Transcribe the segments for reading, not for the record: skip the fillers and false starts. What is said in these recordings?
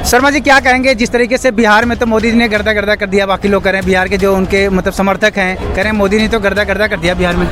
शर्मा जी क्या कहेंगे, जिस तरीके से बिहार में तो मोदी जी ने गर्दा गर्दा कर दिया, बाकी लोग करें बिहार के जो उनके मतलब समर्थक हैं करें मोदी ने तो गर्दा गर्दा कर दिया बिहार में।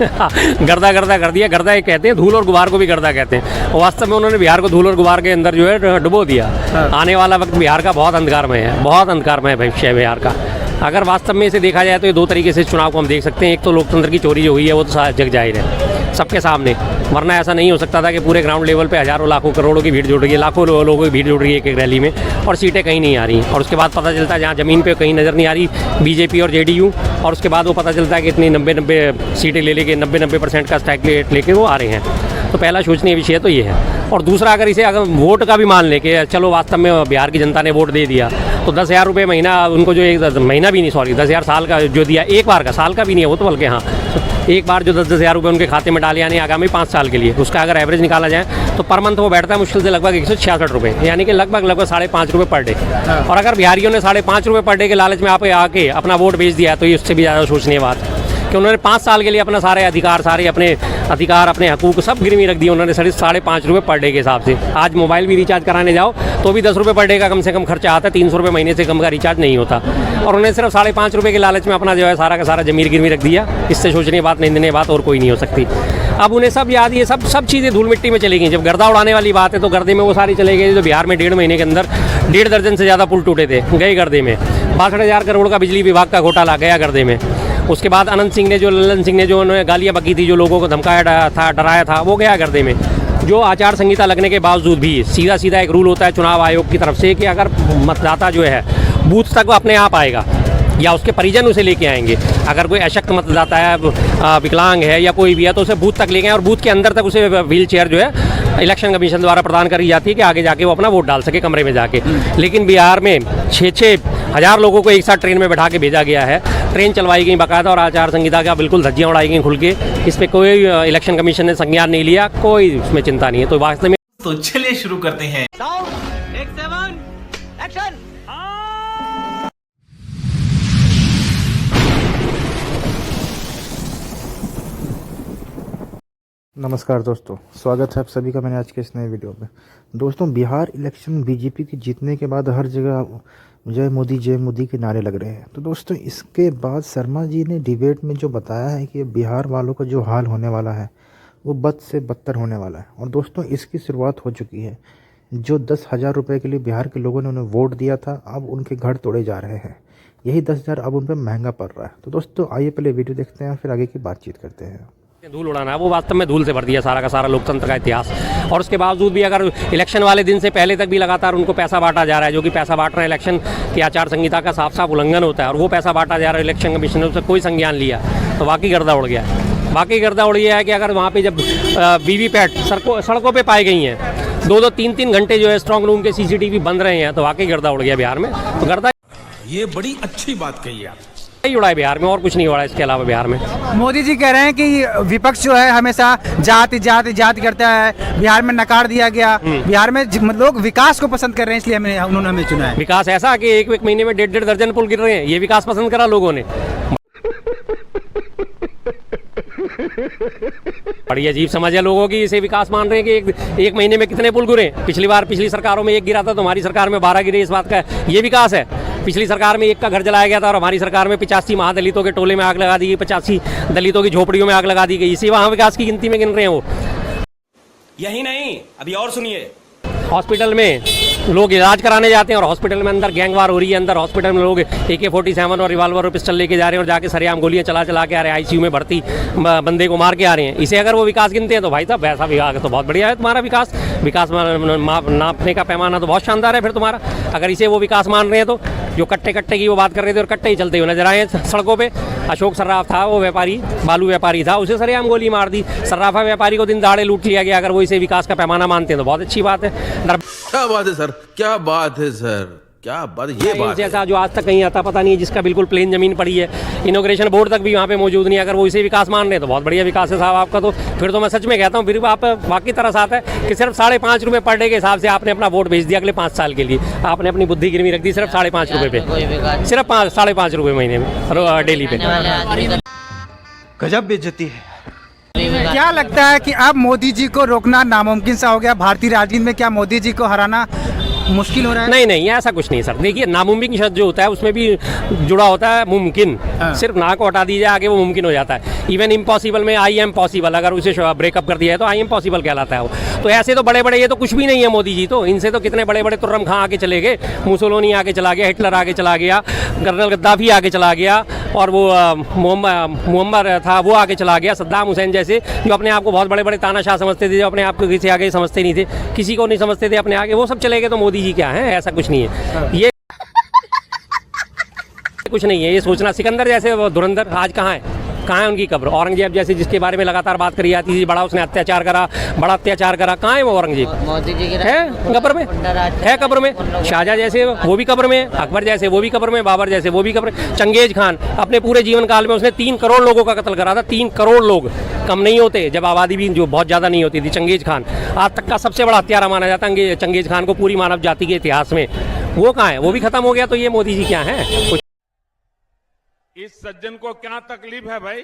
गर्दा गर्दा कर दिया। गर्दा एक कहते हैं, धूल और गुबार को भी गर्दा कहते हैं। वास्तव में उन्होंने बिहार को धूल और गुबार के अंदर जो है डुबो दिया। आने वाला वक्त बिहार का बहुत अंधकारमय है, बहुत अंधकारमय भविष्य है बिहार का। अगर वास्तव में इसे देखा जाए तो ये दो तरीके से चुनाव को हम देख सकते हैं। एक तो लोकतंत्र की चोरी जो हुई है वो तो जग जाहिर है सबके सामने, वरना ऐसा नहीं हो सकता था कि पूरे ग्राउंड लेवल पे हज़ारों लाखों करोड़ों की भीड़ जुड़ रही है, लाखों लोगों की भीड़ जुड़ रही है एक रैली में और सीटें कहीं नहीं आ रही। और उसके बाद पता चलता है जहाँ ज़मीन पे कहीं नज़र नहीं आ रही बीजेपी और जेडीयू, और उसके बाद वो पता चलता है कि इतनी 90 सीटें ले लेके 90% का स्टैक लेके वो आ रहे हैं। तो पहला सोचनीय विषय तो ये है। और दूसरा, अगर इसे अगर वोट का भी मान ले कि चलो वास्तव में बिहार की जनता ने वोट दे दिया तो 10,000 रुपये महीना उनको जो एक महीना भी नहीं, सॉरी 10,000 साल का जो दिया, एक बार का, साल का भी नहीं है वो तो, बल्कि हाँ एक बार जो 10,000 रुपये उनके खाते में डाले यानी आगामी 5 साल के लिए, उसका अगर एवरेज निकाला जाए तो पर मंथ वो बैठता है मुश्किल से लगभग 166 रुपये, यानी कि लगभग 5.5 रुपये पर डे। और अगर बिहारियों ने 5.5 रुपये पर डे के लालच में आप आके अपना वोट भेज दिया तो ये उससे भी ज़्यादा सोचनीय बात है कि उन्होंने 5 साल के लिए अपना सारे अधिकार अपने हकूक सब गिरवी रख दिए उन्होंने 5.5 रुपये पर डे के हिसाब से। आज मोबाइल भी रिचार्ज कराने जाओ तो भी 10 रुपये पर डे का कम से कम खर्चा आता है, 300 रुपये महीने से कम का रिचार्ज नहीं होता। और उन्होंने सिर्फ 5.5 रुपये के लालच में अपना जो है सारा का सारा जमीर गिरवी रख दिया। इससे सोचने बात, निंदनीय बात और कोई नहीं हो सकती। अब उन्हें सब याद, ये सब चीज़ें धूल मिट्टी में चली गई। जब गर्दा उड़ाने वाली बात है तो गर्दे में वो सारी चले गई। जो बिहार में 1.5 महीने के अंदर 1.5 दर्जन से ज़्यादा पुल टूटे थे, गए गर्दे में। 62,000 करोड़ का बिजली विभाग का घोटाला गया गर्दे में। उसके बाद लल्लन सिंह ने जो उन्होंने गालियाँ बकी थी, जो लोगों को धमकाया था, डराया था, वो गया गर्दे में। जो आचार संहिता लगने के बावजूद भी सीधा एक रूल होता है चुनाव आयोग की तरफ से कि अगर मतदाता जो है बूथ तक वो अपने आप आएगा या उसके परिजन उसे लेके आएंगे। अगर कोई अशक्त मतदाता है, विकलांग है या कोई भी है तो उसे बूथ तक लेके आए और बूथ के अंदर तक उसे व्हील चेयर जो है इलेक्शन कमीशन द्वारा प्रदान करी जाती है कि आगे जाके वो अपना वोट डाल सके कमरे में जाके। लेकिन बिहार में 6-6 हज़ार लोगों को एक साथ ट्रेन में बैठा के भेजा गया है, ट्रेन चलवाई गई बाकायदा और आचार संहिता का बिल्कुल धज्जियाँ उड़ाई गई खुल के। इस पर कोई इलेक्शन कमीशन ने संज्ञान नहीं लिया, कोई उसमें चिंता नहीं है। तो वास्तव में तो चलिए शुरू करते हैं। नमस्कार दोस्तों, स्वागत है आप सभी का मैंने आज के इस नए वीडियो में। दोस्तों, बिहार इलेक्शन बीजेपी के जीतने के बाद हर जगह जय मोदी के नारे लग रहे हैं। तो दोस्तों, इसके बाद शर्मा जी ने डिबेट में जो बताया है कि बिहार वालों का जो हाल होने वाला है वो बद से बदतर होने वाला है। और दोस्तों, इसकी शुरुआत हो चुकी है। जो 10,000 रुपये के लिए बिहार के लोगों ने उन्हें वोट दिया था, अब उनके घर तोड़े जा रहे हैं। यही 10,000 अब उन पर महंगा पड़ रहा है। तो दोस्तों, आइए पहले वीडियो देखते हैं, फिर आगे की बातचीत करते हैं। धूल उड़ाना है, वो वास्तव में धूल से भर दिया सारा का सारा लोकतंत्र का इतिहास। और उसके बावजूद भी अगर इलेक्शन वाले दिन से पहले तक भी लगातार उनको पैसा बांटा जा रहा है, जो कि पैसा बांट रहे हैं इलेक्शन की आचार संहिता का साफ उल्लंघन होता है, और वो पैसा बांटा जा रहा है इलेक्शन कमीशन ने उससे कोई संज्ञान लिया तो वाकई गर्दा उड़ गया है। बाकी गर्दा उड़ गया है कि अगर वहाँ पे जब वीवीपैट सड़कों पे पाई गई हैं, 2-2, 3-3 घंटे जो है स्ट्रॉन्ग रूम के CCTV बंद रहे हैं, तो वाकई गर्दा उड़ गया बिहार में। तो गर्दा, ये बड़ी अच्छी बात कही आप, उड़ा है बिहार में और कुछ नहीं उड़ा इसके अलावा बिहार में। मोदी जी कह रहे हैं कि विपक्ष जो है हमेशा जाति करता है, बिहार में नकार दिया गया। बिहार में लोग विकास को पसंद कर रहे हैं, इसलिए उन्होंने हमें चुना है। विकास ऐसा कि एक महीने में 1.5 दर्जन पुल गिर रहे हैं, ये विकास पसंद करा लोगों ने। बड़ी अजीब समझ है लोगों की, इसे विकास मान रहे हैं कि एक महीने में कितने पुल गिरे। पिछली सरकारों में 1 गिरा था तो हमारी सरकार में 12 गिरे, इस बात का ये विकास है। पिछली सरकार में 1 का घर जलाया गया था और हमारी सरकार में 85 महादलितों के टोले में आग लगा दी गई, 85 दलितों की झोपड़ियों में आग लगा दी गई। इसी वहाँ विकास की गिनती में गिन रहे हैं वो। यही नहीं, अभी और सुनिए। हॉस्पिटल में लोग इलाज कराने जाते हैं और हॉस्पिटल में अंदर गैंगवार हो रही है। अंदर हॉस्पिटल में लोग AK-47 और रिवाल्वर और पिस्टल लेके जा रहे हैं और जाके सरेआम गोलियां चला के आ रहे हैं, ICU में भर्ती बंदे को मार के आ रहे हैं। इसे अगर वो विकास गिनते हैं तो भाई साहब वैसा विकास तो बहुत बढ़िया है तुम्हारा। विकास नापने का पैमाना तो बहुत शानदार है फिर तुम्हारा। अगर इसे वो विकास मान रहे हैं तो जो कट्टे की वो बात कर रहे थे और कट्टे ही चलते हुए नजर आए सड़कों पे। अशोक सर्राफ था वो व्यापारी, बालू व्यापारी था, उसे सरेआम गोली मार दी। सर्राफा व्यापारी को दिन दहाड़े लूट लिया गया। अगर वो इसे विकास का पैमाना मानते हैं तो बहुत अच्छी बात है। क्या बात है सर, क्या बात है सर, क्या बात, ये बात जैसा जो आज तक कहीं आता पता नहीं है, जिसका बिल्कुल प्लेन जमीन पड़ी है, इनॉग्रेशन बोर्ड तक भी वहाँ पे मौजूद नहीं है। अगर वो इसे विकास मान रहे हैं तो बहुत बढ़िया विकास है साहब आपका। तो फिर तो मैं सच में कहता हूँ, फिर आप वाकई तरस आता है कि सिर्फ 5.5 रुपये पर डे के हिसाब से आपने अपना वोट भेज दिया अगले 5 साल के लिए। आपने अपनी बुद्धि गिरवी रख दी सिर्फ 5.5 रुपये पे, सिर्फ 5.5 रुपये महीने में डेली पे। गजब बेइज्जती है। क्या लगता है कि अब मोदी जी को रोकना नामुमकिन सा हो गया भारतीय राजनीति में? क्या मोदी जी को हराना मुश्किल हो रहा है? नहीं नहीं, ऐसा कुछ नहीं सर। देखिए, नामुमकिन शब्द जो होता है उसमें भी जुड़ा होता है मुमकिन। सिर्फ ना को हटा दीजिए, आगे वो मुमकिन हो जाता है। इवन इम्पॉसिबल में आई एम पॉसिबल, अगर उसे ब्रेकअप कर दिया है तो आई एम पॉसिबल कहलाता है वो। तो ऐसे तो बड़े बड़े, ये तो कुछ भी नहीं है मोदी जी तो। इनसे तो कितने बड़े बड़े तुर्रम खां आगे चले गए, मुसोलिनी आगे चला गया, हिटलर आगे चला गया, कर्नल गद्दाफी आगे चला गया, और वो मुअम्मर था वो आगे चला गया, सद्दाम हुसैन जैसे, जो अपने आप को बहुत बड़े बड़े तानाशाह समझते थे, जो अपने आप को किसी आगे समझते नहीं थे, किसी को नहीं समझते थे अपने आगे, वो सब चले गए। तो मोदी जी क्या है? ऐसा कुछ नहीं है, ये कुछ नहीं है ये सोचना। सिकंदर जैसे धुरंधर आज कहाँ है? कहाँ है उनकी कब्र? औरंगजेब जैसे, जिसके बारे में लगातार बात करी जाती थी, बड़ा उसने अत्याचार करा, बड़ा अत्याचार करा, कहाँ है वो औरंगजेब? मोदी जी की है कब्र में, है कब्र में। शाहजहाँ जैसे वो भी कब्र में, अकबर जैसे वो भी कब्र में, बाबर जैसे वो भी कब्र में। चंगेज खान अपने पूरे जीवन काल में उसने 3 करोड़ लोगों का कत्ल करा था। 3 करोड़ लोग कम नहीं होते, जब आबादी भी जो बहुत ज़्यादा नहीं होती थी। चंगेज खान आज तक का सबसे बड़ा हत्यारा माना जाता है चंगेज खान को पूरी मानव जाति के इतिहास में। वो कहाँ है? वो भी खत्म हो गया। तो ये मोदी जी क्या है? इस सज्जन को क्या तकलीफ है भाई?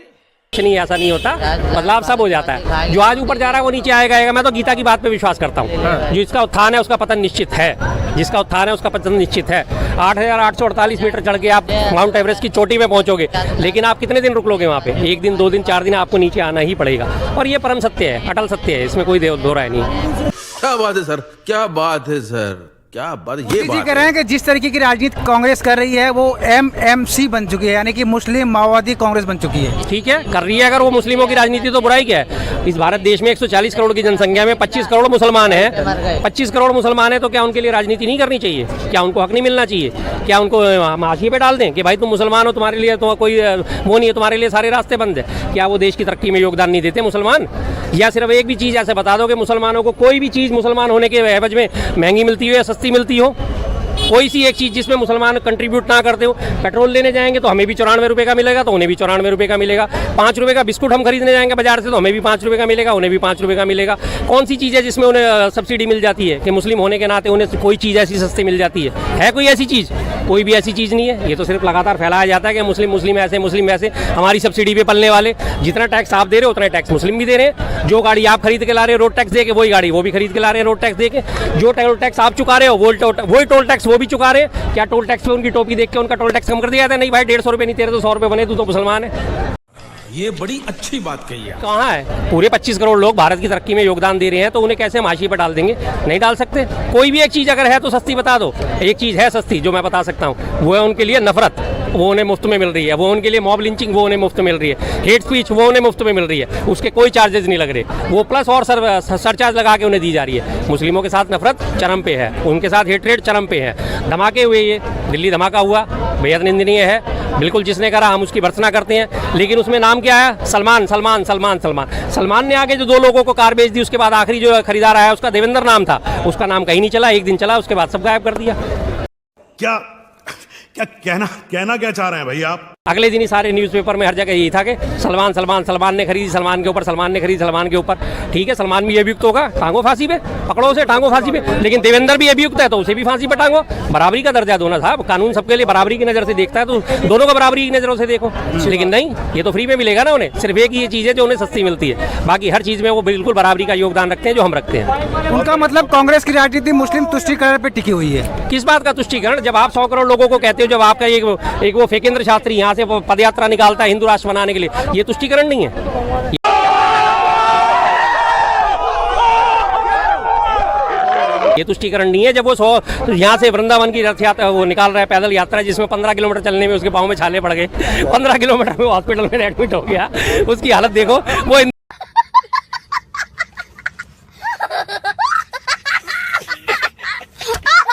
नहीं, ऐसा नहीं होता। बदलाव सब हो जाता है। जो आज ऊपर जा रहा है वो नीचे आएगा। मैं तो गीता की बात पे विश्वास करता हूँ। जिसका उत्थान है उसका पतन निश्चित है, जिसका उत्थान है उसका पतन निश्चित है। 8,848 मीटर चढ़ के आप माउंट एवरेस्ट की चोटी में पहुंचोगे, लेकिन आप कितने दिन रुक लोगे वहाँ पे? 1 दिन, 2 दिन, 4 दिन आपको नीचे आना ही पड़ेगा। और ये परम सत्य है, अटल सत्य है, इसमें कोई दो राय नहीं है। क्या बात है सर, क्या बात है सर, क्या बात है? ये जी बात कह रहे हैं कि जिस तरीके की राजनीति कांग्रेस कर रही है वो MMC बन चुकी है, यानी कि मुस्लिम माओवादी कांग्रेस बन चुकी है। ठीक है, कर रही है। अगर वो मुस्लिमों की राजनीति तो बुराई क्या है? इस भारत देश में 140 करोड़ की जनसंख्या में 25 करोड़ मुसलमान हैं। 25 करोड़ मुसलमान है तो क्या उनके लिए राजनीति नहीं करनी चाहिए? क्या उनको हक नहीं मिलना चाहिए? क्या उनको हाशिए पे डाल दें कि भाई तुम मुसलमान हो, तुम्हारे लिए तो कोई वो नहीं है, तुम्हारे लिए सारे रास्ते बंद है? क्या वो देश की तरक्की में योगदान नहीं देते मुसलमान? या सिर्फ एक भी चीज़ ऐसे बता दो कि मुसलमानों को कोई भी चीज़ मुसलमान होने के एवज में महंगी मिलती हो या सस्ती मिलती हो? कोई सी एक चीज़ जिसमें मुसलमान कंट्रीब्यूट ना करते हो। पेट्रोल लेने जाएंगे तो हमें भी 94 रुपये का मिलेगा, तो उन्हें भी 94 रुपये का मिलेगा। 5 रुपये का बिस्कुट हम खरीदने जाएंगे बाजार से तो हमें भी 5 रुपये का मिलेगा, उन्हें भी 5 रुपये का मिलेगा। कौन सी चीज़ है जिसमें उन्हें सब्सिडी मिल जाती है कि मुस्लिम होने के नाते उन्हें कोई चीज़ ऐसी सस्ती मिल जाती है कोई ऐसी चीज़? कोई भी ऐसी चीज़ नहीं है। ये तो सिर्फ लगातार फैलाया जाता है कि मुस्लिम ऐसे, मुस्लिम वैसे, हमारी सब्सिडी पे पलने वाले। जितना टैक्स आप दे रहे हो उतना टैक्स मुस्लिम भी दे रहे हैं। जो गाड़ी आप खरीद के ला रहे हो रोड टैक्स दे के, वही गाड़ी वो भी खरीद के ला रहे हैं रोड टैक्स दे के। जो टोल टैक्स आप चुका रहे हो वही टोल टैक्स वो भी चुका रहे हैं। क्या टोल टैक्स पे उनकी टोपी देख के उनका टोल टैक्स कम कर दिया जाता है? नहीं भाई, 150 रुपये नहीं तेरे तो 100 रुपये बने, तू तो मुसलमान है। ये बड़ी अच्छी बात कही है। कहाँ है? पूरे 25 करोड़ लोग भारत की तरक्की में योगदान दे रहे हैं, तो उन्हें कैसे हम हाशिए पर डाल देंगे? नहीं डाल सकते। कोई भी एक चीज़ अगर है तो सस्ती बता दो। एक चीज़ है सस्ती जो मैं बता सकता हूँ, वो है उनके लिए नफरत, वो उन्हें मुफ्त में मिल रही है। वो उनके लिए मॉब लिंचिंग, वो उन्हें मुफ्त में मिल रही है। हेट स्पीच, वो उन्हें मुफ्त में मिल रही है, उसके कोई चार्जेस नहीं लग रहे। वो प्लस और सरचार्ज लगा के उन्हें दी जा रही है। मुस्लिमों के साथ नफरत चरम पे है, उनके साथ हेटरेट चरम पे है। धमाके हुए, ये दिल्ली धमाका हुआ, बेहद निंदनीय है। बिल्कुल जिसने करा हम उसकी भर्त्सना करते हैं, लेकिन उसमें नाम क्या है? सलमान। सलमान ने आगे जो 2 लोगों को कार बेच दी, उसके बाद आखिरी जो खरीदार आया उसका देवेंद्र नाम था, उसका नाम कहीं नहीं चला। 1 दिन चला, उसके बाद सब गायब कर दिया। क्या कहना क्या चाह रहे हैं भाई आप? अगले दिन ही सारे न्यूज़पेपर में हर जगह यही था कि सलमान ने खरीदी, सलमान के ऊपर, सलमान ने खरीदी, सलमान के ऊपर। ठीक है, सलमान भी अभियुक्त होगा, टांगो फांसी पे, पकड़ो उसे, टांगो फांसी पे। लेकिन देवेंद्र भी अभियुक्त है तो उसे भी फांसी पे टांगो। बराबरी का दर्जा दो ना साहब। कानून सबके लिए बराबरी की नज़र से देखता है, तो दोनों को बराबरी की नज़रों से देखो। लेकिन नहीं, ये तो फ्री में मिलेगा ना उन्हें। सिर्फ एक ही चीज़ है जो उन्हें सस्ती मिलती है, बाकी हर चीज़ में वो बिल्कुल बराबरी का योगदान रखते हैं जो हम रखते हैं। उनका मतलब कांग्रेस की राजनीति मुस्लिम तुष्टीकरण पर टिकी हुई है। किस बात का तुष्टीकरण? जब आप 100 करोड़ लोगों को कहते हो, जब आपका एक वो फेकेंद्र शास्त्री यहाँ से पदयात्रा निकालता है हिंदू राष्ट्र बनाने के लिए, ये तुष्टीकरण नहीं है? ये तुष्टीकरण नहीं है। जब वो यहाँ से वृंदावन की रथ यात्रा वो निकाल रहा है, पैदल यात्रा, जिसमें 15 किलोमीटर चलने में उसके पाँव में छाले पड़ गए, 15 किलोमीटर में हॉस्पिटल में एडमिट हो गया, उसकी हालत देखो। वो हिंदू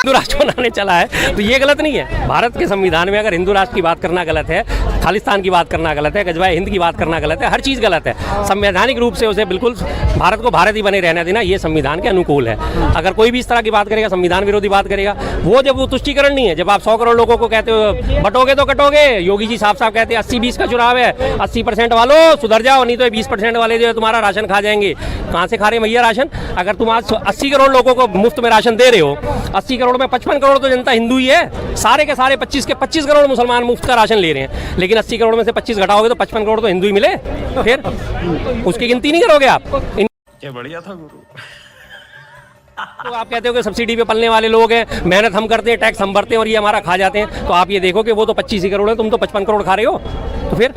राष्ट्र बनाने चला है, तो ये गलत नहीं है। भारत के संविधान में अगर हिंदू राष्ट्र की बात करना गलत है, खालिस्तान की बात करना गलत है, गजवाए हिंद की बात करना गलत है, हर चीज़ गलत है। संवैधानिक रूप से उसे बिल्कुल भारत को भारत ही बने रहने देना, ये संविधान के अनुकूल है। अगर कोई भी इस तरह की बात करेगा, संविधान विरोधी बात करेगा, वो तुष्टीकरण नहीं है। जब आप 100 करोड़ लोगों को कहते हो बटोगे तो कटोगे, योगी जी साफ साफ कहते हैं 80-20 का चुनाव है, 80% वालों सुधर जाओ, नहीं तो 20% वाले जो है तुम्हारा राशन खा जाएंगे। कहाँ से खा रहे भैया राशन? अगर तुम आज 80 करोड़ लोगों को मुफ्त में राशन दे रहे हो, 80 करोड़ में 55 करोड़ तो जनता हिंदू ही है, सारे के सारे 25 के 25 करोड़ मुसलमान मुफ्त का राशन ले रहे हैं, लेकिन 80 करोड़ में से 25 घटाओगे तो 55 करोड़ तो हिंदू ही मिले, तो फिर उसकी गिनती नहीं करोगे आप? क्या बढ़िया था गुरु। तो आप कहते हो कि सब्सिडी पे पलने वाले लोग हैं, मेहनत हम करते हैं, टैक्स हम भरते हैं और ये हमारा खा जाते हैं। तो आप ये देखो कि वो तो 25 ही करोड़ है, तुम तो 55 करोड़ खा रहे हो। तो फिर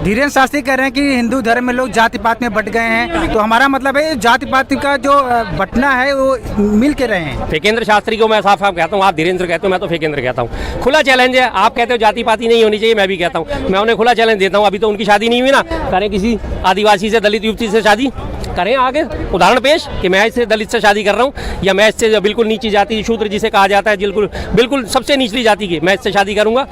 धीरेन्द्र शास्त्री कह रहे हैं कि हिंदू धर्म में लोग जाति पात में बट गए हैं, तो हमारा मतलब है जाति पात का जो बटना है वो मिल के रहे हैं। फेकेंद्र शास्त्री को मैं साफ साफ कहता हूँ, आप धीरेन्द्र कहते हो, मैं तो फेकेंद्र कहता हूँ। खुला चैलेंज है, आप कहते हो जाति पाति नहीं होनी चाहिए, मैं भी कहता हूँ। मैं उन्हें खुला चैलेंज देता हूँ, अभी तो उनकी शादी नहीं हुई ना, करें किसी आदिवासी से, दलित युवती से शादी करें, आगे उदाहरण पेश कि मैं इससे दलित से शादी कर रहा हूँ, या मैं इससे बिल्कुल नीची जाति शूद्र जिसे कहा जाता है, बिल्कुल बिल्कुल सबसे निचली जाति की, मैं इससे शादी करूँगा।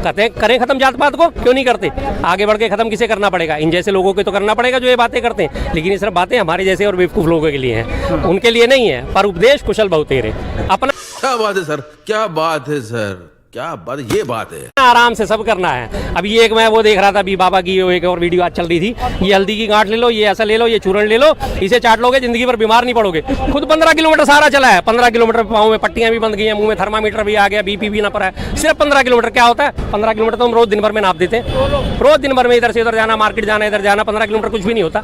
कहते हैं करें खत्म जात पात को, क्यों नहीं करते? आगे बढ़ के खत्म किसे करना पड़ेगा? इन जैसे लोगों को तो करना पड़ेगा जो ये बातें करते हैं। लेकिन ये सिर्फ बातें हमारे जैसे और बेवकूफ़ लोगों के लिए हैं, उनके लिए नहीं है। पर उपदेश कुशल बहुतेरे, अपना क्या बात है सर, क्या बात है सर, क्या बात, ये बात है। आराम से सब करना है। अभी एक मैं वो देख रहा था, अभी बाबा की एक और वीडियो आज चल रही थी, ये हल्दी की गांठ ले लो, ये ऐसा ले लो, ये चूर्ण ले लो, इसे चाट लोगे, जिंदगी भर बीमार नहीं पड़ोगे। खुद 15 किलोमीटर सारा चला है, 15 किलोमीटर पाँव में पट्टियां भी बंद गई हैं, मुंह में थर्मामीटर भी आ गया, बीपी भी ना पड़ा है। सिर्फ 15 किलोमीटर क्या होता है? 15 किलोमीटर तो हम रोज दिन भर में नाप देते हैं। रोज दिन भर में इधर से उधर जाना, मार्केट जाना, इधर जाना, 15 किलोमीटर कुछ भी नहीं होता।